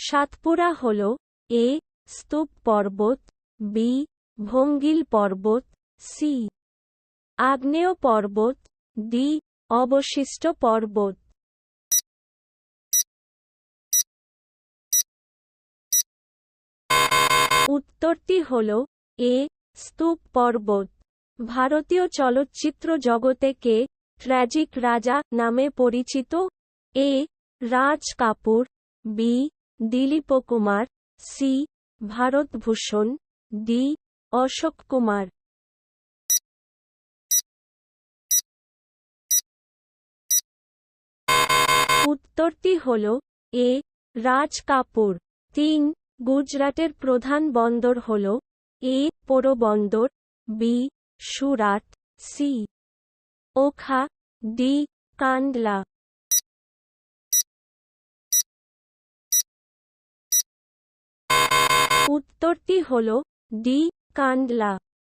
সাতপুরা হল এ. স্তূপ পর্বত, বি. ভঙ্গিল পর্বত, সি. আগ্নেয় পর্বত, ডি. অবশিষ্ট পর্বত। উত্তরটি হল এ. স্তূপ পর্বত। ভারতীয় চলচ্চিত্র জগতে কে ট্র্যাজিক রাজা নামে পরিচিত? A. Raj Kapoor, B. Dilip Kumar, C. Bharat Bhushan, D. Ashok Kumar. উত্তরটি হল এ. রাজ কাপুর। ৩. গুজরাটের প্রধান বন্দর হল A. Porbandar, B. Surat, C. Okha, D. Kandla. উত্তরটি হল ডি. কান্ডলা।